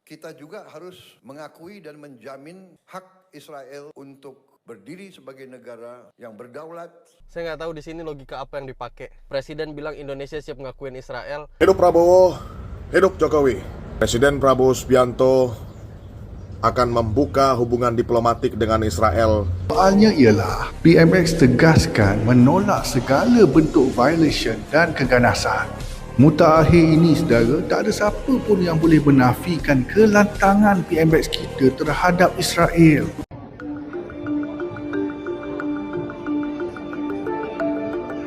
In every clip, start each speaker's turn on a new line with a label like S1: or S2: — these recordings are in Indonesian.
S1: kita juga harus mengakui dan menjamin hak Israel untuk berdiri sebagai negara yang berdaulat.
S2: Saya nggak tahu di sini logika apa yang dipakai. Presiden bilang Indonesia siap ngakuin Israel.
S3: Hidup Prabowo, hidup Jokowi. Presiden Prabowo Subianto akan membuka hubungan diplomatik dengan Israel.
S4: Soalnya ialah PMX tegaskan menolak segala bentuk violation dan keganasan. Mutakhir ini, saudara, tak ada siapa pun yang boleh menafikan kelantangan PMX kita terhadap Israel.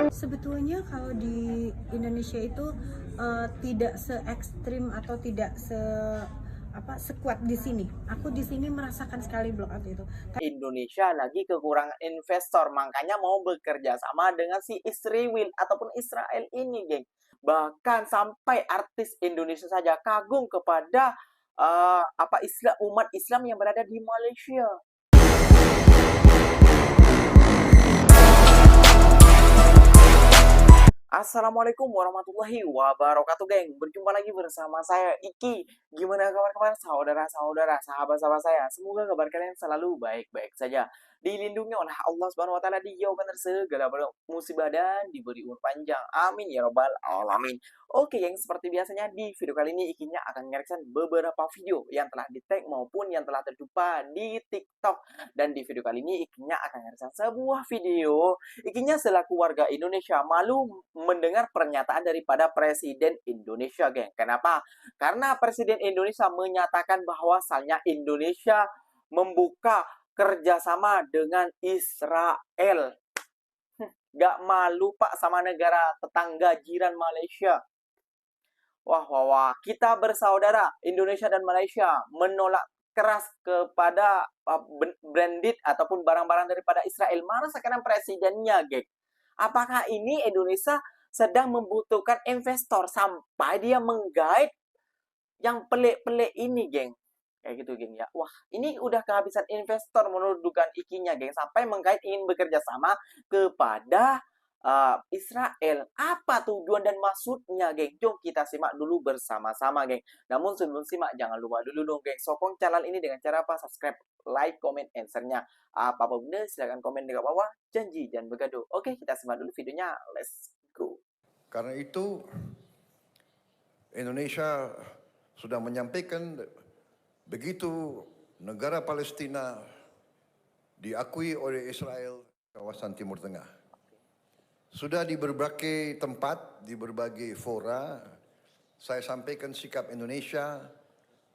S5: Sebetulnya kalau di Indonesia itu tidak se-ekstrim atau tidak sekuat di sini. Aku di sini merasakan sekali blow out itu.
S6: Indonesia lagi kekurangan investor, makanya mau bekerja sama dengan si Israel ataupun Israel ini, geng. Bahkan sampai artis Indonesia saja kagum kepada umat Islam yang berada di Malaysia. Assalamualaikum warahmatullahi wabarakatuh, geng. Berjumpa lagi bersama saya, Iki. Gimana kabar-kabar saudara-saudara, sahabat-sahabat saya? Semoga kabar kalian selalu baik-baik saja. Dilindungi oleh Allah Subhanahu wa taala, dijauhkan dari segala musibah dan diberi umur panjang. Amin ya rabbal alamin. Oke, geng, seperti biasanya di video kali ini Ikinya akan mereaction beberapa video yang telah di-tag maupun yang telah terjumpa di TikTok. Dan di video kali ini Ikinya akan mereaction sebuah video. Ikinya selaku warga Indonesia malu mendengar pernyataan daripada Presiden Indonesia, geng. Kenapa? Karena Presiden Indonesia menyatakan bahwasannya Indonesia membuka kerjasama dengan Israel. Gak malu, Pak, sama negara tetangga jiran Malaysia. Wah. Kita bersaudara, Indonesia dan Malaysia menolak keras kepada branded ataupun barang-barang daripada Israel. Mana sekarang presidennya, geng? Apakah ini Indonesia sedang membutuhkan investor sampai dia menggait yang pelik-pelik ini, geng? Kayak gitu, geng, ya. Wah, ini udah kehabisan investor menurut dugaan Ikinya, geng. Sampai menggait ingin bekerja sama kepada Israel. Apa tujuan dan maksudnya, geng? Jom kita simak dulu bersama-sama, geng. Namun sebelum simak, jangan lupa dulu dong, geng. Sokong channel ini dengan cara apa? Subscribe, like, comment, answer-nya. Apa-apa benda, silahkan komen di bawah. Janji, jangan bergaduh. Oke, kita simak dulu videonya. Let's go.
S1: Karena itu, Indonesia sudah menyampaikan begitu negara Palestina diakui oleh Israel kawasan Timur Tengah. Sudah di berbagai tempat, di berbagai fora, saya sampaikan sikap Indonesia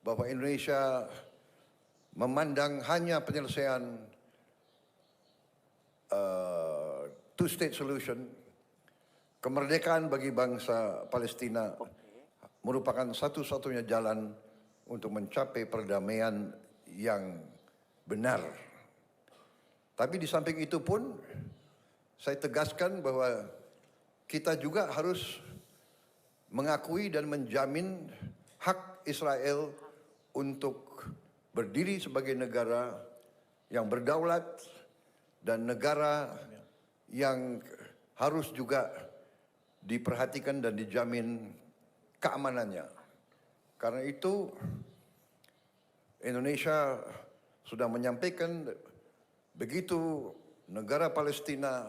S1: bahwa Indonesia memandang hanya penyelesaian two-state solution, kemerdekaan bagi bangsa Palestina merupakan satu-satunya jalan untuk mencapai perdamaian yang benar. Tapi di samping itu pun, saya tegaskan bahwa kita juga harus mengakui dan menjamin hak Israel untuk berdiri sebagai negara yang berdaulat dan negara yang harus juga diperhatikan dan dijamin keamanannya. Karena itu, Indonesia sudah menyampaikan begitu negara Palestina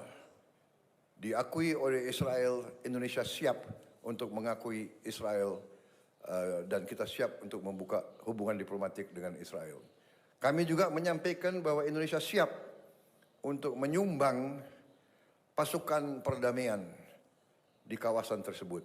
S1: diakui oleh Israel, Indonesia siap untuk mengakui Israel dan kita siap untuk membuka hubungan diplomatik dengan Israel. Kami juga menyampaikan bahwa Indonesia siap untuk menyumbang pasukan perdamaian di kawasan tersebut.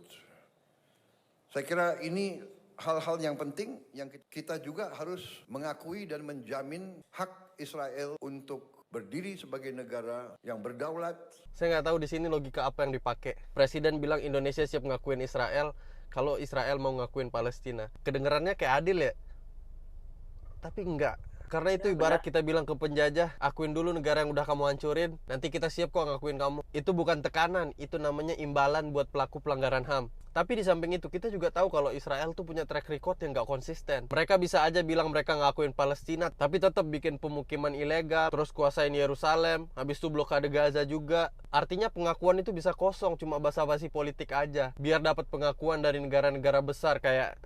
S1: Saya kira ini hal-hal yang penting yang kita juga harus mengakui dan menjamin hak Israel untuk berdiri sebagai negara yang berdaulat.
S2: Saya nggak tahu di sini logika apa yang dipakai. Presiden bilang Indonesia siap ngakuin Israel kalau Israel mau ngakuin Palestina. Kedengarannya kayak adil ya? Tapi enggak. Karena itu ibarat kita bilang ke penjajah, akuin dulu negara yang udah kamu hancurin, nanti kita siap kok ngakuin kamu. Itu bukan tekanan, itu namanya imbalan buat pelaku pelanggaran HAM. Tapi di samping itu kita juga tahu kalau Israel tuh punya track record yang gak konsisten. Mereka bisa aja bilang mereka ngakuin Palestina, tapi tetap bikin pemukiman ilegal, terus kuasain Yerusalem, habis itu blokade Gaza juga. Artinya pengakuan itu bisa kosong, cuma basa-basi politik aja. Biar dapat pengakuan dari negara-negara besar kayak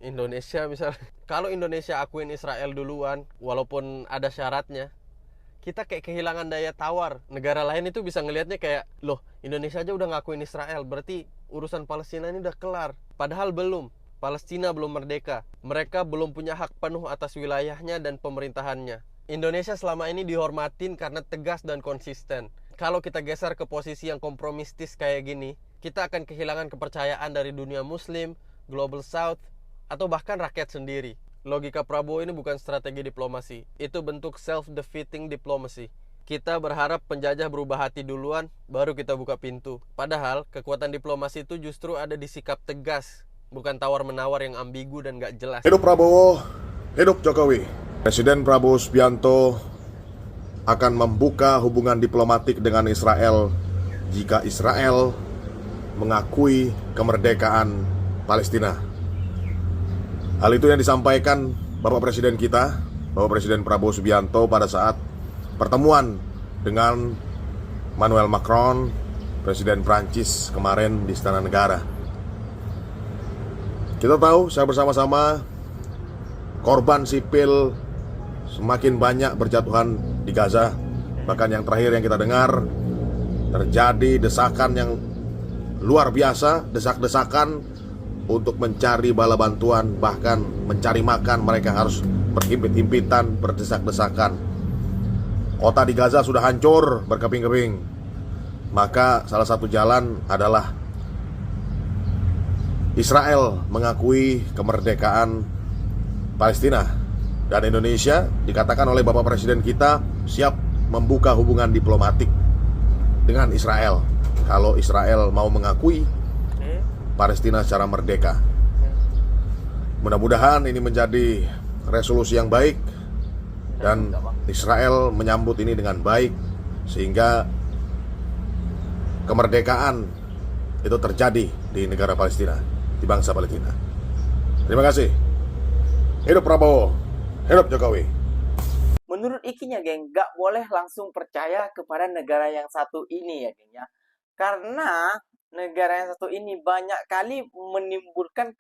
S2: Indonesia misalnya, kalau Indonesia akuin Israel duluan, walaupun ada syaratnya, kita kayak kehilangan daya tawar. Negara lain itu bisa ngelihatnya kayak, loh Indonesia aja udah ngakuin Israel, berarti urusan Palestina ini udah kelar. Padahal belum. Palestina belum merdeka. Mereka belum punya hak penuh atas wilayahnya dan pemerintahannya. Indonesia selama ini dihormatin karena tegas dan konsisten. Kalau kita geser ke posisi yang kompromistis kayak gini, kita akan kehilangan kepercayaan dari dunia Muslim, Global South, atau bahkan rakyat sendiri. Logika Prabowo ini bukan strategi diplomasi, itu bentuk self-defeating diplomasi. Kita berharap penjajah berubah hati duluan, baru kita buka pintu. Padahal kekuatan diplomasi itu justru ada di sikap tegas, bukan tawar-menawar yang ambigu dan gak jelas.
S3: Hidup Prabowo, hidup Jokowi. Presiden Prabowo Subianto akan membuka hubungan diplomatik dengan Israel jika Israel mengakui kemerdekaan Palestina. Hal itu yang disampaikan Bapak Presiden kita, Bapak Presiden Prabowo Subianto pada saat pertemuan dengan Emmanuel Macron, Presiden Prancis kemarin di Istana Negara. Kita tahu saya bersama-sama korban sipil semakin banyak berjatuhan di Gaza. Bahkan yang terakhir yang kita dengar, terjadi desakan yang luar biasa, desak-desakan untuk mencari bala bantuan, bahkan mencari makan. Mereka harus berhimpit-himpitan, berdesak-desakan. Kota di Gaza sudah hancur berkeping-keping. Maka salah satu jalan adalah Israel mengakui kemerdekaan Palestina. Dan Indonesia dikatakan oleh Bapak Presiden kita siap membuka hubungan diplomatik dengan Israel kalau Israel mau mengakui Palestina secara merdeka. Mudah-mudahan ini menjadi resolusi yang baik dan Israel menyambut ini dengan baik sehingga kemerdekaan itu terjadi di negara Palestina, di bangsa Palestina. Terima kasih. Hidup Prabowo, hidup Jokowi.
S6: Menurut ikinya, geng, gak boleh langsung percaya kepada negara yang satu ini ya, geng ya. Karena negara yang satu ini banyak kali menimbulkan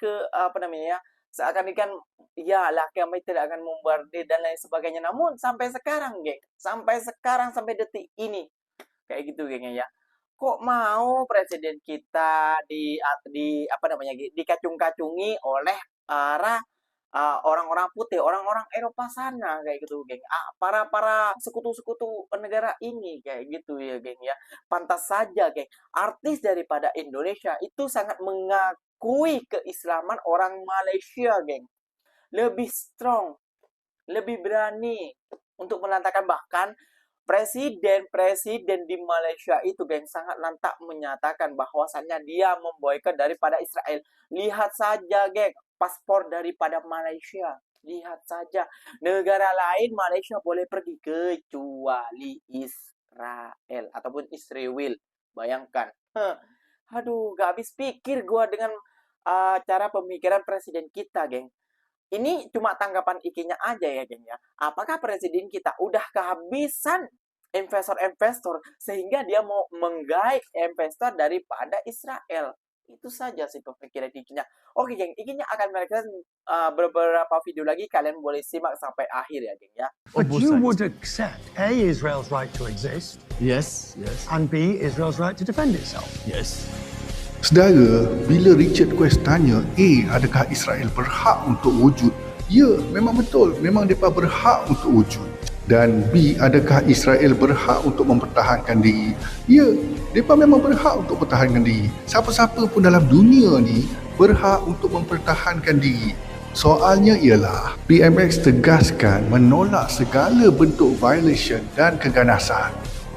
S6: seakan-akan ya lah kami tidak akan membardir dan lain sebagainya. Namun sampai sekarang, geng, sampai detik ini kayak gitu, geng ya. Kok mau presiden kita dikacung-kacungi oleh para orang-orang putih, orang-orang Eropa sana kayak gitu, geng. Para sekutu-sekutu negara ini kayak gitu ya, geng ya. Pantas saja, geng, artis daripada Indonesia itu sangat mengakui keislaman orang Malaysia, geng. Lebih strong, lebih berani untuk menantangkan. Bahkan presiden di Malaysia itu, geng, sangat lantang menyatakan bahwasannya dia memboikot daripada Israel. Lihat saja, geng, paspor daripada Malaysia. Lihat saja, negara lain Malaysia boleh pergi kecuali Israel ataupun Israel. Bayangkan. Aduh, gak habis pikir gua dengan cara pemikiran presiden kita, geng. Ini cuma tanggapan ikinya aja ya, geng ya. Apakah presiden kita udah kehabisan investor-investor sehingga dia mau menggait investor daripada Israel? Itu saja sih pemikiran ikinya. Oke, geng, ikinya akan merekam beberapa video lagi. Kalian boleh simak sampai akhir ya, geng ya.
S7: But you would accept A, Israel's right to exist,
S8: Yes.
S7: and B, Israel's right to defend itself.
S8: Yes.
S4: Saudara, bila Richard Quest tanya, adakah Israel berhak untuk wujud? Ya, memang betul. Memang mereka berhak untuk wujud. Dan B, adakah Israel berhak untuk mempertahankan diri? Ya, mereka memang berhak untuk mempertahankan diri. Siapa-siapa pun dalam dunia ni berhak untuk mempertahankan diri. Soalnya ialah, PMX tegaskan menolak segala bentuk violation dan keganasan.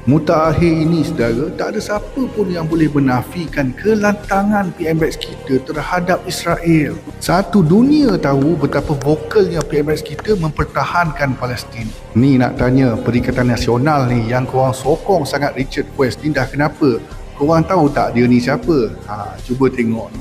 S4: Mutakhir ini, saudara, tak ada siapa pun yang boleh menafikan kelantangan PMX kita terhadap Israel. Satu dunia tahu betapa vokalnya PMX kita mempertahankan Palestin. Ni nak tanya Perikatan Nasional ni yang korang sokong sangat Richard Quest ni dah kenapa? Korang tahu tak dia ni siapa? Cuba tengok ni.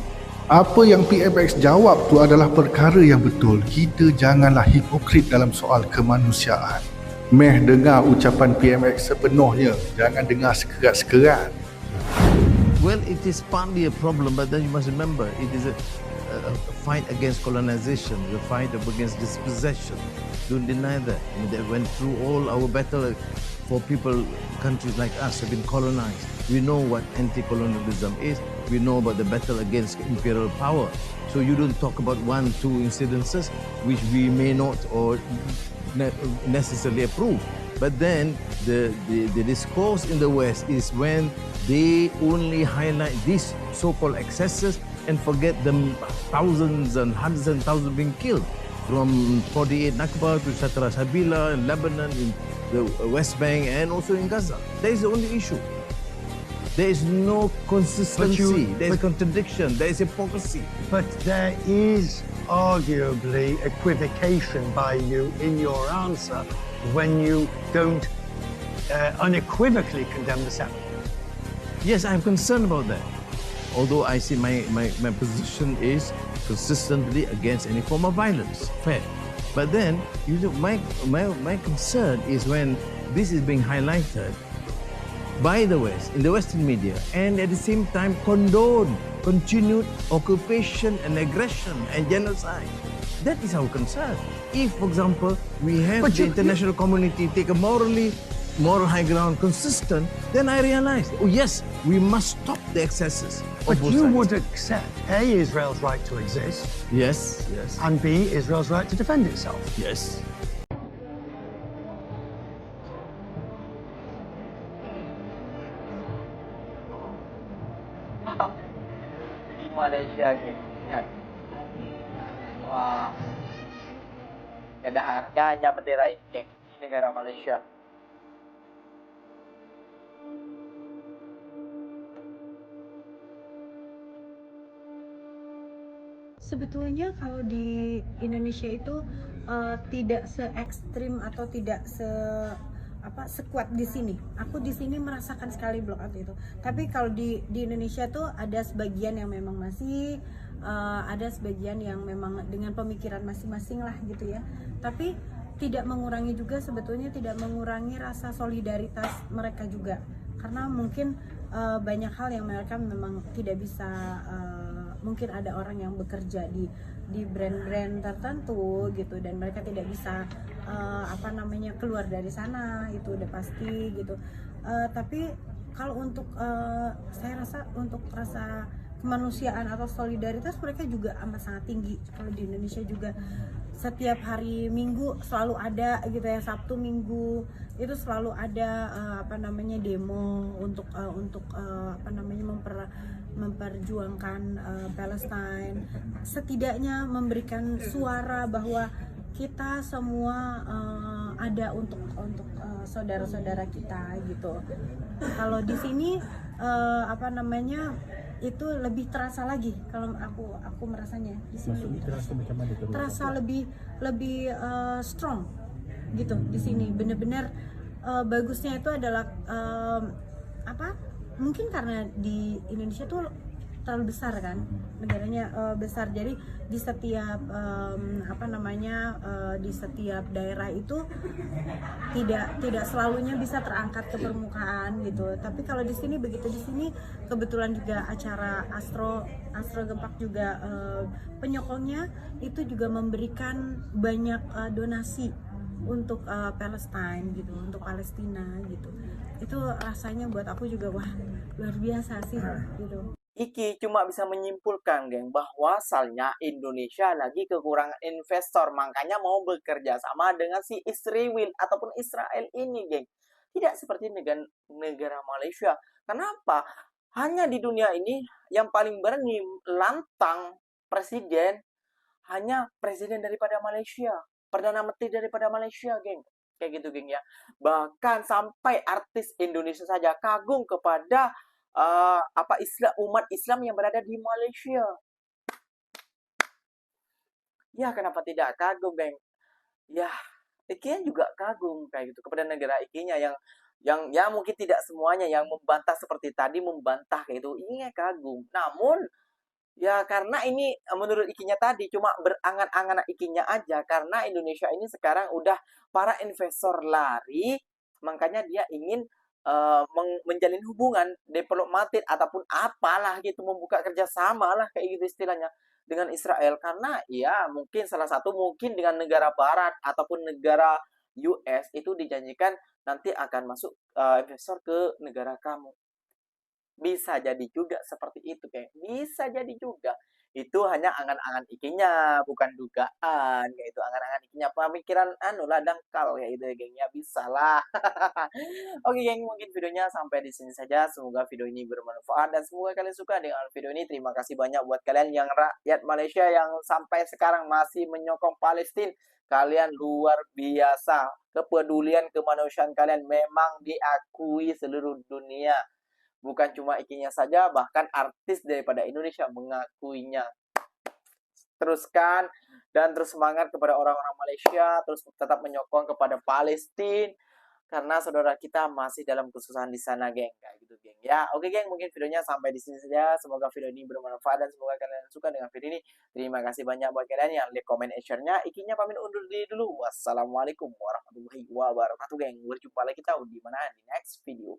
S4: Apa yang PMX jawab tu adalah perkara yang betul. Kita janganlah hipokrit dalam soal kemanusiaan. Meh dengar ucapan PMX sepenuhnya, jangan dengar sekerat-sekerat.
S8: Well, it is partly a problem, but then you must remember it is fight against colonization, the fight against dispossession. Don't deny that. I mean, they went through all our battle for people, countries like us have been colonized. We know what anti-colonialism is. We know about the battle against imperial power. So you don't talk about one, two incidences which we may not or necessarily approve. But then the discourse in the West is when they only highlight these so-called excesses and forget the thousands and hundreds and thousands being killed from 48 Nakba to Shatara Sabila in Lebanon, in the West Bank and also in Gaza. That is the only issue. There is no consistency, there is contradiction, there is hypocrisy.
S7: But there is arguably equivocation by you in your answer when you don't unequivocally condemn the settlement.
S8: Yes, I'm concerned about that. Although I see my position is consistently against any form of violence. Fair. But then, you know, my concern is when this is being highlighted by the West, in the Western media, and at the same time condone continued occupation and aggression and genocide. That is our concern. If, for example, we have the international community take a moral high ground consistent, then I realize, oh yes, we must stop the excesses.
S7: But you would accept A, Israel's right to exist,
S8: Yes, yes,
S7: and B, Israel's right to defend itself.
S8: yes.
S6: Di Malaysia geng. Lihat. Wah. Ada harganya bendera ini geng. Di negara Malaysia.
S5: Sebetulnya kalau di Indonesia itu tidak se ekstrim atau tidak sekuat di sini. Aku di sini merasakan sekali block out itu. Tapi kalau di Indonesia tuh ada sebagian yang memang masih ada sebagian yang memang dengan pemikiran masing-masing lah gitu ya. Tapi tidak mengurangi juga, sebetulnya tidak mengurangi rasa solidaritas mereka juga. Karena mungkin banyak hal yang mereka memang tidak bisa, mungkin ada orang yang bekerja di brand-brand tertentu gitu dan mereka tidak bisa keluar dari sana, itu udah pasti gitu. Tapi kalau untuk saya rasa untuk rasa kemanusiaan atau solidaritas mereka juga amat sangat tinggi. Kalau di Indonesia juga setiap hari Minggu selalu ada gitu ya, Sabtu Minggu itu selalu ada demo untuk memperjuangkan Palestine, setidaknya memberikan suara bahwa kita semua ada untuk saudara-saudara kita gitu. Kalau di sini itu lebih terasa lagi kalau aku merasanya di sini terasa lebih strong gitu di sini. Bener-bener bagusnya itu adalah mungkin karena di Indonesia tuh terlalu besar kan, negaranya besar, jadi di setiap di setiap daerah itu tidak selalunya bisa terangkat ke permukaan gitu. Tapi kalau di sini begitu, di sini kebetulan juga acara Astro Gempak juga penyokongnya itu juga memberikan banyak donasi untuk Palestine gitu, untuk Palestina gitu. Itu rasanya buat aku juga wah luar biasa sih gitu.
S6: Iki cuma bisa menyimpulkan, geng, bahwa asalnya Indonesia lagi kekurangan investor, makanya mau bekerja sama dengan si Israel ataupun Israel ini, geng. Tidak seperti negara Malaysia. Kenapa? Hanya di dunia ini yang paling berani lantang presiden hanya presiden daripada Malaysia, perdana menteri daripada Malaysia, geng. Kayak gitu, geng ya. Bahkan sampai artis Indonesia saja kagum kepada umat Islam yang berada di Malaysia. Ya, kenapa tidak kagum, geng? Ya, ikinya juga kagum kayak gitu kepada negara ikinya yang ya mungkin tidak semuanya yang membantah seperti tadi membantah kayak gitu. Ini kagum. Namun ya karena ini menurut ikinya tadi cuma berangan-angan ikinya aja, karena Indonesia ini sekarang udah para investor lari, makanya dia ingin menjalin hubungan diplomatik ataupun apalah gitu, membuka kerjasama lah kayak gitu istilahnya dengan Israel, karena ya mungkin salah satu mungkin dengan negara Barat ataupun negara US itu dijanjikan nanti akan masuk investor ke negara kamu. Bisa jadi juga seperti itu, kayak bisa jadi juga. Itu hanya angan-angan ikinya, bukan dugaan, kayak itu angan-angan ikinya, pemikiran anu lah dangkal kayak gitu ya, geng, ya bisa lah. Oke, geng, mungkin videonya sampai di sini saja. Semoga video ini bermanfaat dan semoga kalian suka dengan video ini. Terima kasih banyak buat kalian yang rakyat Malaysia yang sampai sekarang masih menyokong Palestina. Kalian luar biasa. Kepedulian kemanusiaan kalian memang diakui seluruh dunia. Bukan cuma ikinya saja, bahkan artis daripada Indonesia mengakuinya. Teruskan dan terus semangat kepada orang-orang Malaysia, terus tetap menyokong kepada Palestina karena saudara kita masih dalam kesusahan di sana, geng. Kayak gitu, geng. Ya, oke, geng, mungkin videonya sampai di sini saja. Semoga video ini bermanfaat dan semoga kalian suka dengan video ini. Terima kasih banyak buat kalian yang like, comment, and share-nya. Ikinya pamit undur diri dulu. Wassalamualaikum warahmatullahi wabarakatuh, geng. Berjumpa lagi kita di mana di next video.